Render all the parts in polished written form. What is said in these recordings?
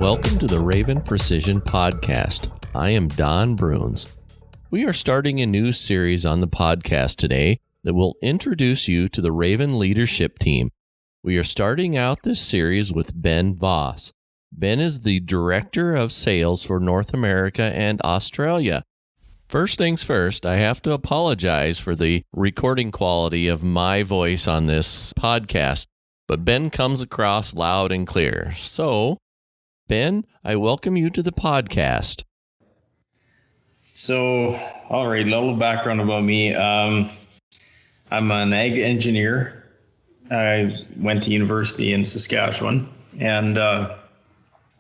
Welcome to the Raven Precision Podcast. I am Don Bruns. We are starting a new series on the podcast today that will introduce you to the Raven leadership team. We are starting out this series with Ben Voss. Ben is the Director of Sales for North America and Australia. First things first, I have to apologize for the recording quality of my voice on this podcast, but Ben comes across loud and clear. So, Ben, I welcome you to the podcast. So, all right, a little background about me. I'm an ag engineer. I went to university in Saskatchewan, and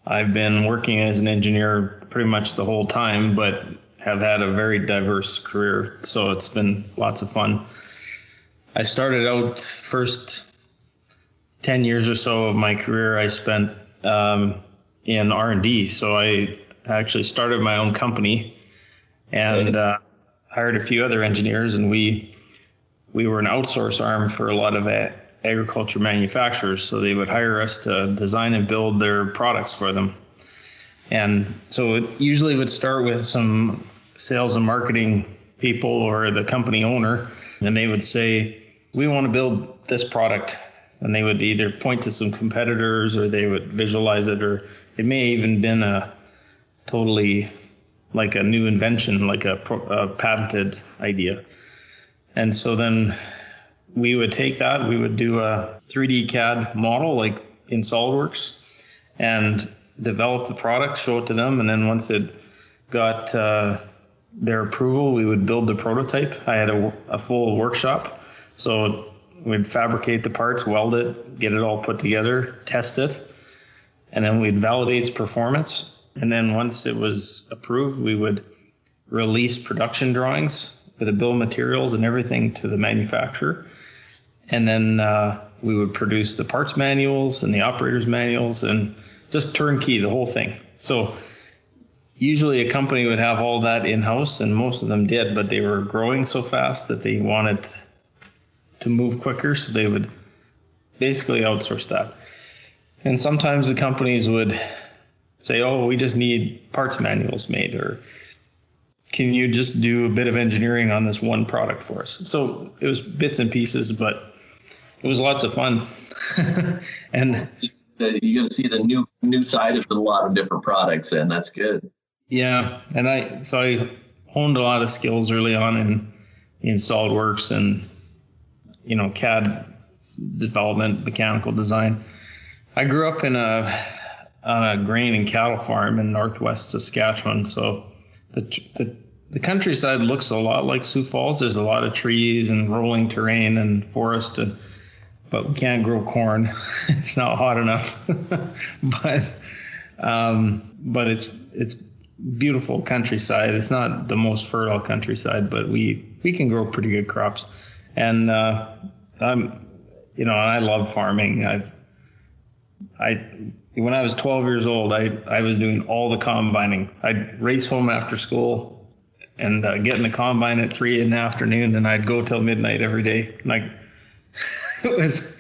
I've been working as an engineer pretty much the whole time, but have had a very diverse career, so it's been lots of fun. I started out first 10 years or so of my career I spent in R&D, so I actually started my own company and hired a few other engineers, and we were an outsource arm for a lot of agriculture manufacturers, so they would hire us to design and build their products for them. And so it usually would start with some sales and marketing people or the company owner, and they would say, we want to build this product. And they would either point to some competitors or they would visualize it, or it may even been a totally like a new invention, like a patented idea. And so then we would take that, we would do a 3D CAD model like in SolidWorks and develop the product, show it to them, and then once it got their approval, we would build the prototype. I had a full workshop, so we'd fabricate the parts, weld it, get it all put together, test it, and then we'd validate its performance. And then once it was approved, we would release production drawings with the bill of materials and everything to the manufacturer. And then we would produce the parts manuals and the operator's manuals and just turnkey the whole thing. So usually a company would have all that in-house, and most of them did, but they were growing so fast that they wanted to move quicker, so they would basically outsource that. And sometimes the companies would say, oh, we just need parts manuals made, or can you just do a bit of engineering on this one product for us? So it was bits and pieces, but it was lots of fun. And you get to see the new side of a lot of different products, and that's good. Yeah, and I honed a lot of skills early on in SolidWorks and CAD development, mechanical design. I grew up on a grain and cattle farm in northwest Saskatchewan, so the countryside looks a lot like Sioux Falls. There's a lot of trees and rolling terrain and forest, but we can't grow corn. It's not hot enough. but it's beautiful countryside. It's not the most fertile countryside, but we can grow pretty good crops. And I love farming. When I was 12 years old, I was doing all the combining. I'd race home after school and get in the combine at 3 in the afternoon, and I'd go till midnight every day. It was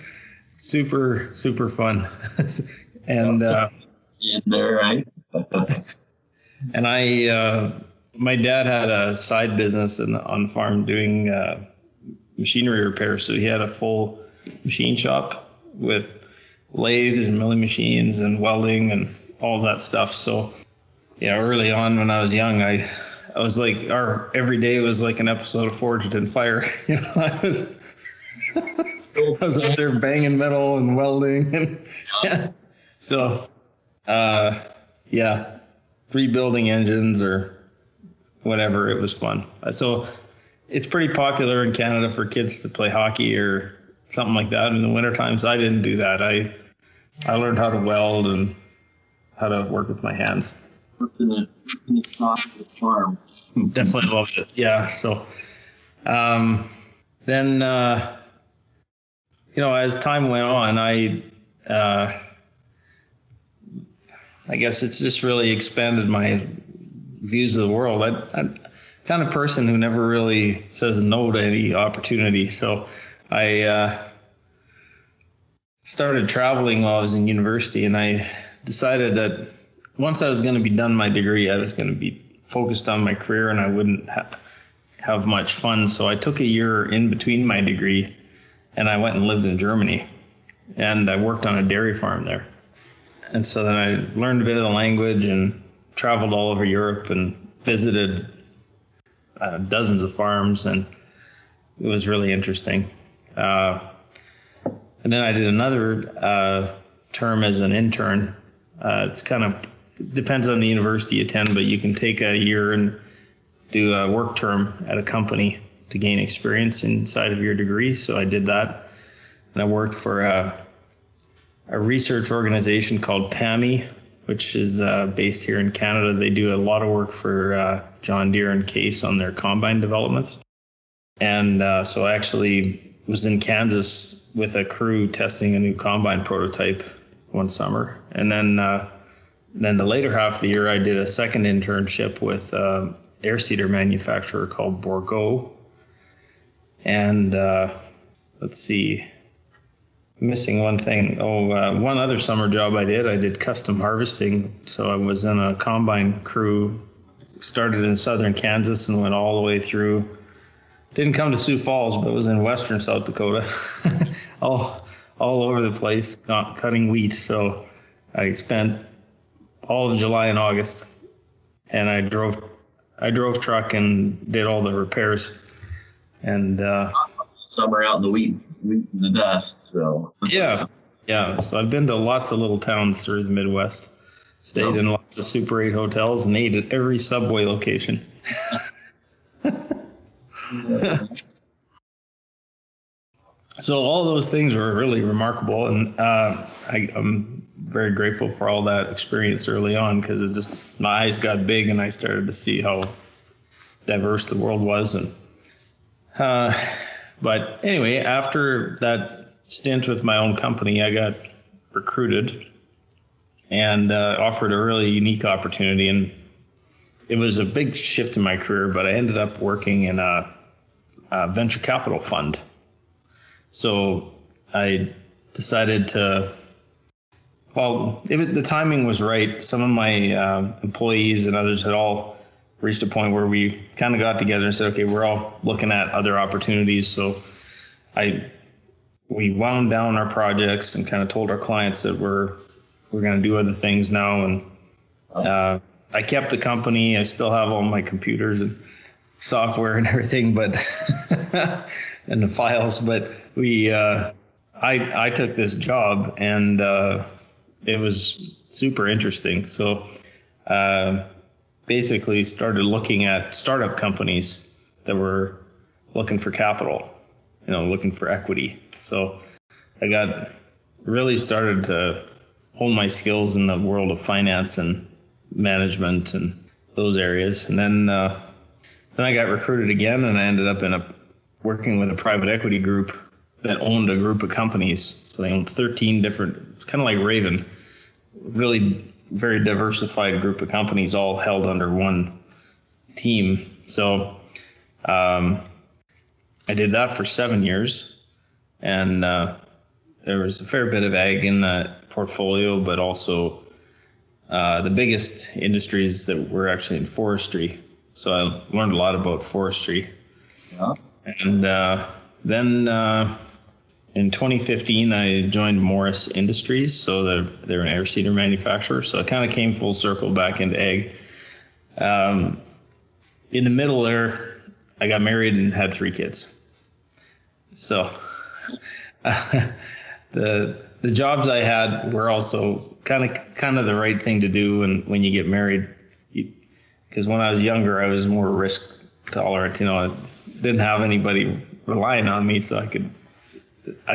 super, super fun. And there, right? And my dad had a side business on the farm doing machinery repair, so he had a full machine shop with lathes and milling machines and welding and all that stuff. So early on when I was young, I was like, every day was like an episode of Forged in Fire. I was out there banging metal and welding, and so rebuilding engines or whatever. It was fun. So it's pretty popular in Canada for kids to play hockey or something like that in the winter times. I didn't do that. I learned how to weld and how to work with my hands. Worked in the farm. Definitely loved it. Yeah. So then as time went on, I guess it's just really expanded my views of the world. I'm kind of person who never really says no to any opportunity. So I started traveling while I was in university, and I decided that once I was going to be done my degree, I was going to be focused on my career, and I wouldn't have much fun. So I took a year in between my degree, and I went and lived in Germany, and I worked on a dairy farm there. And so then I learned a bit of the language and traveled all over Europe and visited dozens of farms, and it was really interesting. And then I did another term as an intern. It's kind of depends on the university you attend, but you can take a year and do a work term at a company to gain experience inside of your degree. So I did that, and I worked for a research organization called PAMI, which is based here in Canada. They do a lot of work for John Deere and Case on their combine developments. And so I actually was in Kansas with a crew testing a new combine prototype one summer. And then the later half of the year, I did a second internship with air seeder manufacturer called Bourgault. And let's see, missing one thing. One other summer job I did custom harvesting. So I was in a combine crew, started in southern Kansas and went all the way through. Didn't come to Sioux Falls, but was in western South Dakota, all over the place, cutting wheat. So I spent all of July and August, and I drove truck and did all the repairs. And summer out in the wheat in the dust. So yeah. So I've been to lots of little towns through the Midwest, stayed in lots of Super 8 hotels, and ate at every Subway location. So all those things were really remarkable, and I'm very grateful for all that experience early on, because my eyes got big and I started to see how diverse the world was. And but anyway, after that stint with my own company, I got recruited and offered a really unique opportunity, and it was a big shift in my career. But I ended up working in a venture capital fund. So I decided the timing was right. Some of my employees and others had all reached a point where we kind of got together and said, okay, we're all looking at other opportunities. So we wound down our projects and kind of told our clients that we're going to do other things now. And I kept the company. I still have all my computers and software and everything, but and the files. But I took this job, and it was super interesting. So basically started looking at startup companies that were looking for capital, looking for equity. So I really started to hone my skills in the world of finance and management and those areas. And then I got recruited again, and I ended up working with a private equity group that owned a group of companies. So they owned 13 different, it's kind of like Raven, really very diversified group of companies all held under one team. So I did that for 7 years, and there was a fair bit of ag in that portfolio, but also the biggest industries that were actually in forestry. So I learned a lot about forestry. Yeah. And then in 2015, I joined Morris Industries. So they're an air seeder manufacturer. So I kind of came full circle back into ag. In the middle there, I got married and had 3 kids. So the jobs I had were also kind of the right thing to do. And when you get married, because when I was younger, I was more risk tolerant. I didn't have anybody relying on me, so I could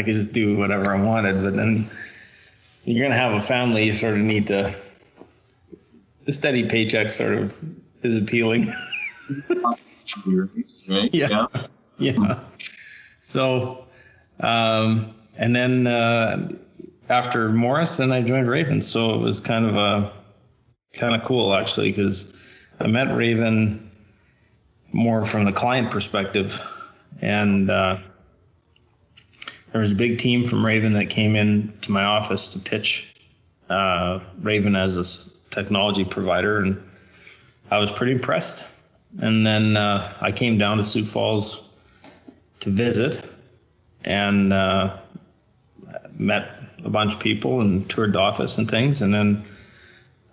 just do whatever I wanted. But then you're gonna have a family, you sort of need the steady paycheck sort of is appealing. Yeah. So and then after Morris, then I joined Raven. So it was kind of cool actually, because I met Raven more from the client perspective, and there was a big team from Raven that came in to my office to pitch Raven as a technology provider, and I was pretty impressed. And then I came down to Sioux Falls to visit, and met a bunch of people and toured the office and things. And then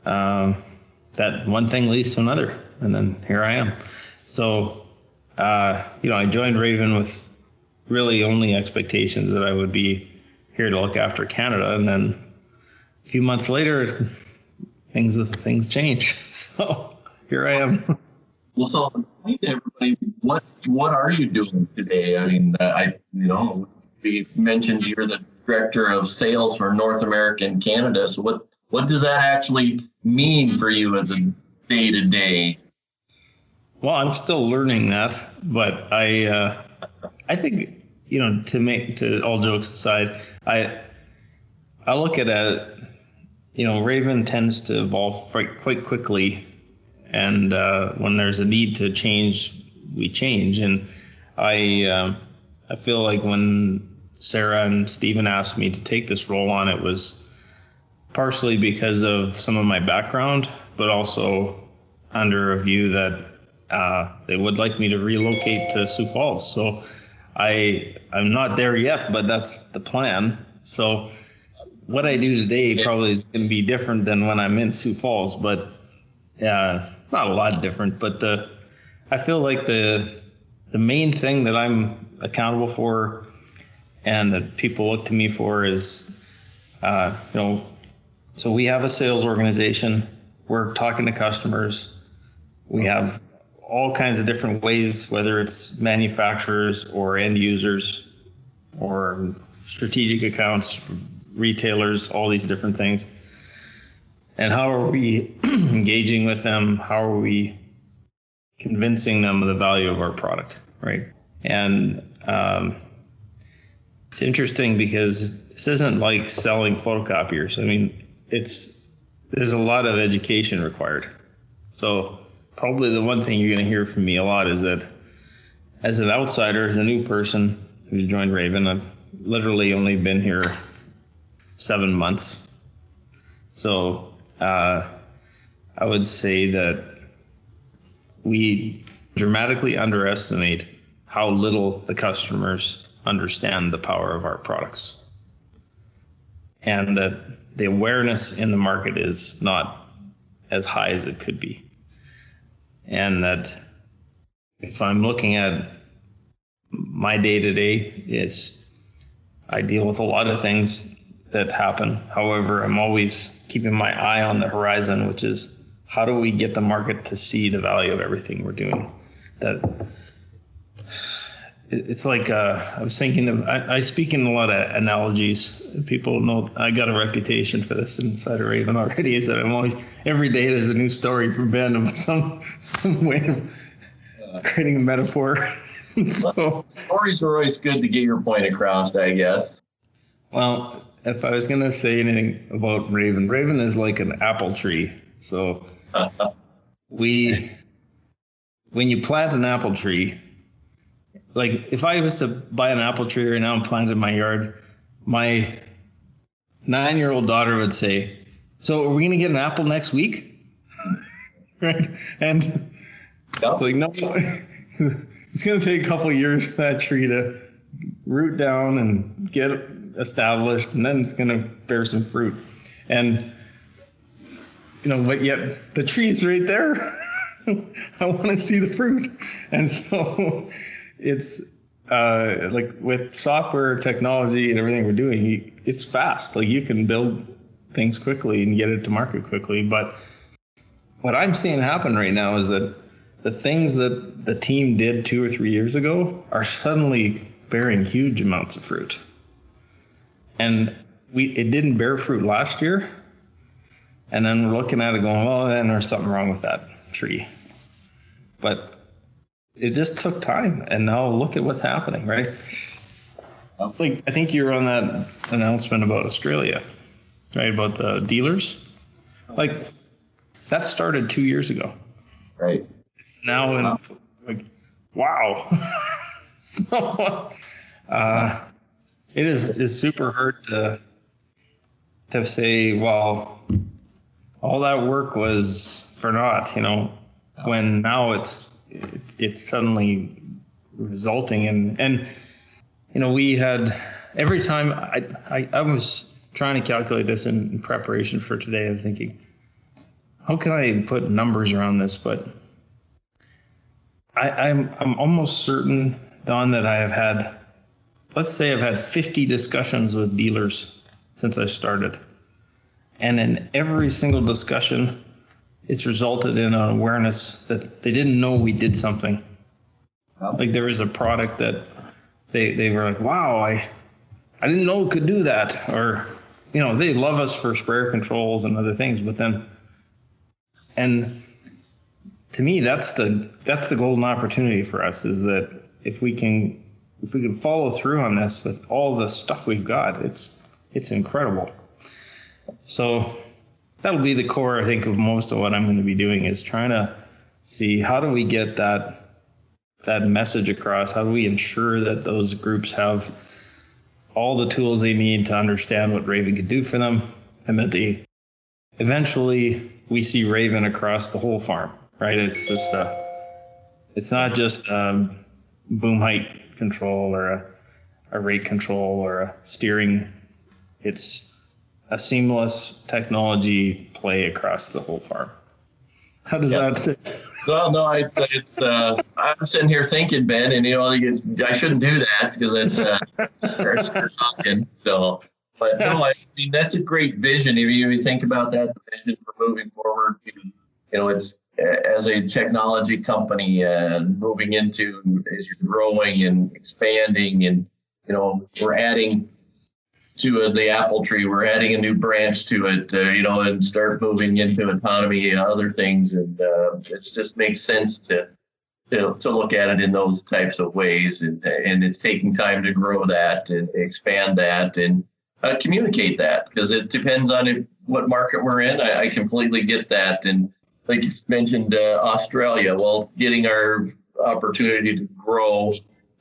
that one thing leads to another, and then here I am. So, I joined Raven with really only expectations that I would be here to look after Canada. And then a few months later, things change. So here I am. Well, so explain to everybody, what are you doing today? I mean, we mentioned you're the director of sales for North America and Canada. So what does that actually mean for you as a day-to-day? Well, I'm still learning that, but I think, to all jokes aside, I look at it, Raven tends to evolve quite quickly. And when there's a need to change, we change. And I feel like when Sarah and Stephen asked me to take this role on, it was partially because of some of my background, but also under a view that they would like me to relocate to Sioux Falls. So I'm not there yet, but that's the plan. So what I do today probably is going to be different than when I'm in Sioux Falls, but not a lot different. But I feel like the main thing that I'm accountable for and that people look to me for is, so we have a sales organization. We're talking to customers. We have all kinds of different ways, whether it's manufacturers or end users or strategic accounts, retailers, all these different things. And how are we engaging with them? How are we convincing them of the value of our product, right? And it's interesting because this isn't like selling photocopiers. I mean, there's a lot of education required. So probably the one thing you're going to hear from me a lot is that as an outsider, as a new person who's joined Raven, I've literally only been here 7 months. So I would say that we dramatically underestimate how little the customers understand the power of our products, and that the awareness in the market is not as high as it could be. And that if I'm looking at my day-to-day, I deal with a lot of things that happen. However, I'm always keeping my eye on the horizon, which is how do we get the market to see the value of everything we're doing? That it's like I was thinking of. I speak in a lot of analogies. People know I got a reputation for this inside of Raven already. Is that I'm always every day there's a new story from Ben of some way of creating a metaphor. So stories are always good to get your point across, I guess. Well, if I was going to say anything about Raven is like an apple tree. So when you plant an apple tree, like if I was to buy an apple tree right now and plant it in my yard, my 9-year-old daughter would say, "So are we going to get an apple next week?" Right? And it's like, no, it's going to take a couple of years for that tree to root down and get established, and then it's going to bear some fruit. And but yet the tree is right there. I want to see the fruit. And so it's like with software technology and everything we're doing, it's fast. Like you can build things quickly and get it to market quickly. But what I'm seeing happen right now is that the things that the team did 2 or 3 years ago are suddenly bearing huge amounts of fruit. And it didn't bear fruit last year. And then we're looking at it going, well, then there's something wrong with that tree. But it just took time. And now look at what's happening, right? Like, I think you were on that announcement about Australia, right? About the dealers. Like, that started 2 years ago. Right. It's now like, wow. So, it's super hard to say, well, all that work was for naught, when now it's suddenly resulting in, and we had, every time I was trying to calculate this in preparation for today. I was thinking, how can I put numbers around this? But I'm almost certain, Don, that I have had, let's say I've had 50 discussions with dealers since I started. And in every single discussion, it's resulted in an awareness that they didn't know we did something. Like there was a product that they were like, wow, I didn't know it could do that. Or, they love us for sprayer controls and other things, but then, and to me, that's the golden opportunity for us, is that if we can follow through on this with all the stuff we've got, it's incredible. So that'll be the core, I think, of most of what I'm going to be doing, is trying to see how do we get that message across? How do we ensure that those groups have all the tools they need to understand what Raven can do for them, and that eventually we see Raven across the whole farm, right? It's just it's not just boom height control or a rate control or a steering. It's a seamless technology play across the whole farm. How does that sit? Well, no, I'm sitting here thinking, Ben, and I shouldn't do that because it's talking. So, but no, I mean that's a great vision. If you think about that vision for moving forward, it's as a technology company moving into, as you're growing and expanding, and we're adding to the apple tree, we're adding a new branch to it, and start moving into autonomy and other things. And it just makes sense to look at it in those types of ways. And it's taking time to grow that and expand that and communicate that, because it depends on what market we're in. I completely get that. And like you mentioned, Australia, well, getting our opportunity to grow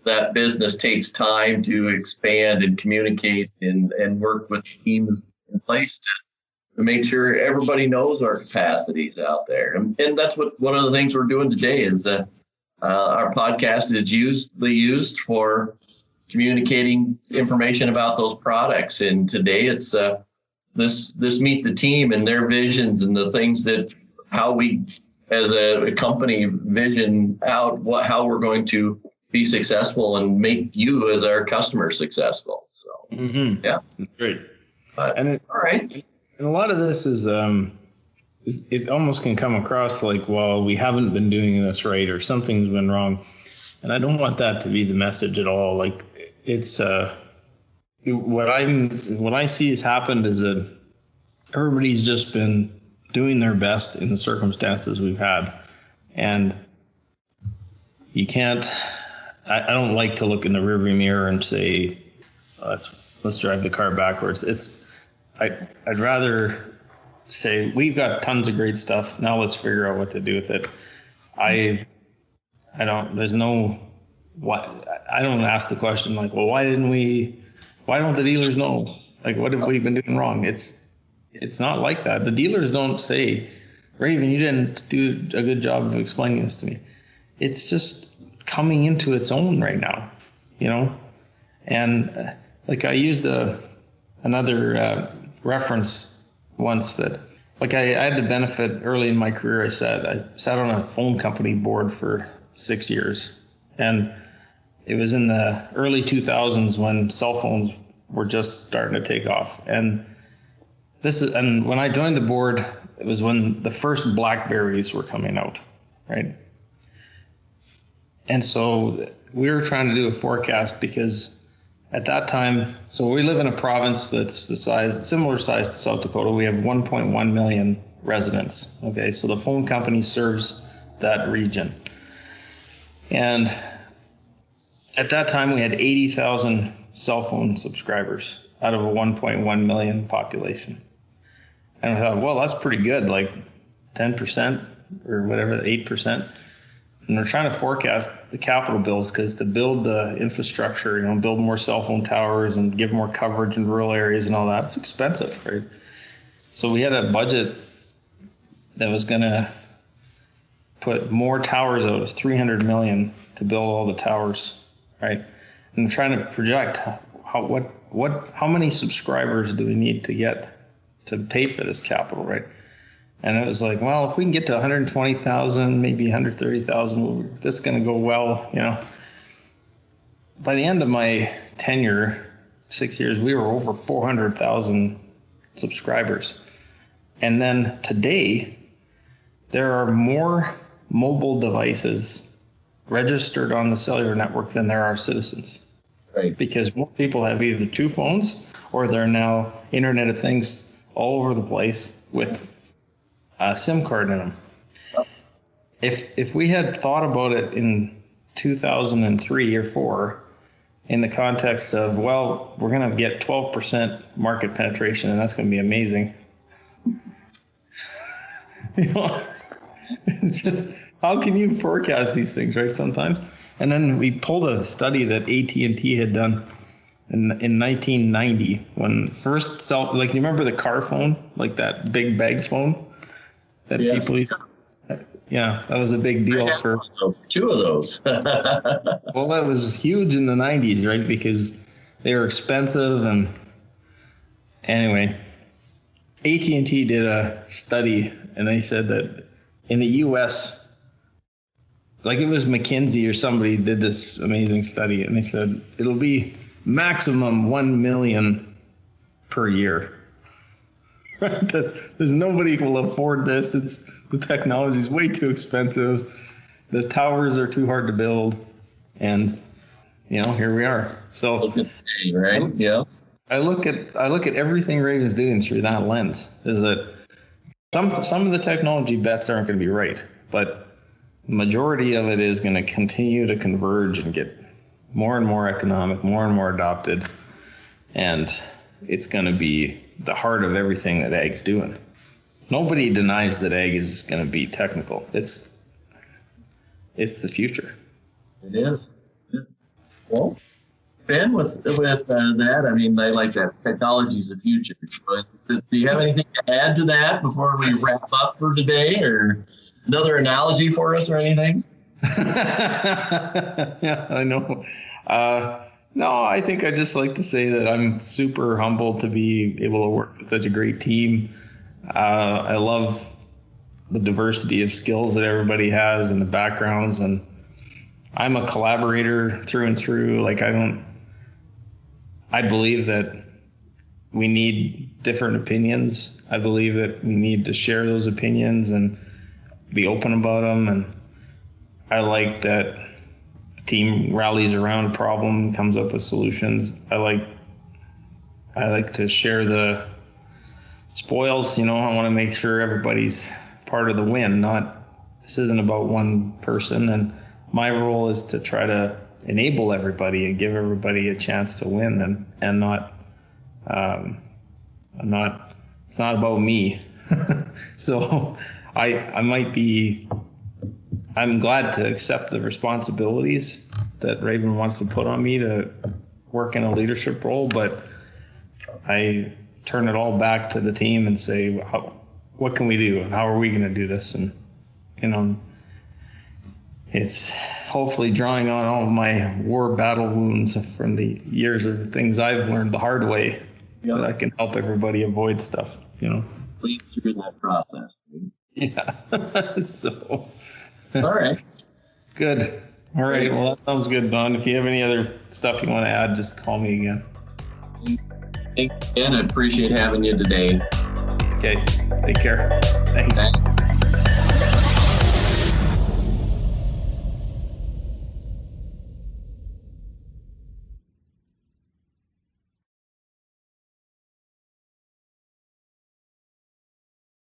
that business takes time to expand and communicate and work with teams in place to make sure everybody knows our capacities out there. And that's one of the things we're doing today is our podcast is used for communicating information about those products. And today it's this Meet the Team and their visions and the things that how we as a company vision out how we're going to be successful and make you as our customer successful. So, yeah, that's great. All right. And a lot of this is it almost can come across like, well, we haven't been doing this right, or something's been wrong. And I don't want that to be the message at all. Like it's what I see has happened is that everybody's just been doing their best in the circumstances we've had, and you can't. I don't like to look in the rearview mirror and say, let's drive the car backwards. I'd rather say we've got tons of great stuff. Now let's figure out what to do with it. I don't ask the question like, well, why don't the dealers know? Like, what have we been doing wrong? It's not like that. The dealers don't say, Raven, you didn't do a good job of explaining this to me. It's just coming into its own right now, and like I used another reference once that, like I had the benefit early in my career. I sat on a phone company board for 6 years, and it was in the early 2000s when cell phones were just starting to take off. And when I joined the board, it was when the first BlackBerries were coming out, right? And so we were trying to do a forecast because at that time, so we live in a province that's similar size to South Dakota. We have 1.1 million residents. Okay, so the phone company serves that region. And at that time, we had 80,000 cell phone subscribers out of a 1.1 million population. And I thought, well, that's pretty good, like 10% or whatever, 8%. And they're trying to forecast the capital bills, because to build the infrastructure, build more cell phone towers and give more coverage in rural areas and all that, it's expensive, right? So we had a budget that was going to put more towers out. It was $300 million to build all the towers, right? And I'm trying to project how many subscribers do we need to get to pay for this capital, right? And it was like, well, if we can get to 120,000, maybe 130,000, this is going to go well, you know. By the end of my tenure, 6 years, we were over 400,000 subscribers. And then today, there are more mobile devices registered on the cellular network than there are citizens. Right. Because more people have either 2 phones or they're now Internet of Things all over the place with a SIM card in them. If we had thought about it in 2003 or 4, in the context of, well, we're going to get 12% market penetration and that's going to be amazing. You know, it's just, how can you forecast these things, right, sometimes? And then we pulled a study that AT&T had done in 1990 when first like, you remember the car phone, like that big bag phone that people used to, yeah, that was a big deal for 2 of those. Well, that was huge in the 90s, right? Because they were expensive. And anyway, AT&T did a study and they said that in the US, like it was McKinsey or somebody did this amazing study, and they said it'll be maximum 1 million per year. There's nobody who will afford this. The technology is way too expensive. The towers are too hard to build, and you know, here we are. So right, yeah. I look at everything Raven's doing through that lens. Is that some of the technology bets aren't going to be right, but the majority of it is going to continue to converge and get more and more economic, more and more adopted, and it's going to be the heart of everything that Ag's doing. Nobody denies that Ag is going to be technical. It's the future. It is. Well, Ben, with that, I mean, I like that. Technology is the future. But do you have anything to add to that before we wrap up for today, or another analogy for us or anything? Yeah, I know. No, I think I just like to say that I'm super humbled to be able to work with such a great team. I love the diversity of skills that everybody has and the backgrounds, and I'm a collaborator through and through. Like I believe that we need different opinions. I believe that we need to share those opinions and be open about them. And I like that a team rallies around a problem, comes up with solutions. I like to share the spoils. You know, I want to make sure everybody's part of the win. This isn't about one person, and my role is to try to enable everybody and give everybody a chance to win, and not it's not about me. So I'm glad to accept the responsibilities that Raven wants to put on me to work in a leadership role, but I turn it all back to the team and say, what can we do? How are we going to do this? And, you know, it's hopefully drawing on all of my war battle wounds from the years of things I've learned the hard way, that I can help everybody avoid stuff, you know. Lead through that process. Yeah. So. All right. Good. All right. Well, that sounds good, Don. If you have any other stuff you want to add, just call me again. Thanks again. I appreciate having you today. Okay. Take care. Thanks.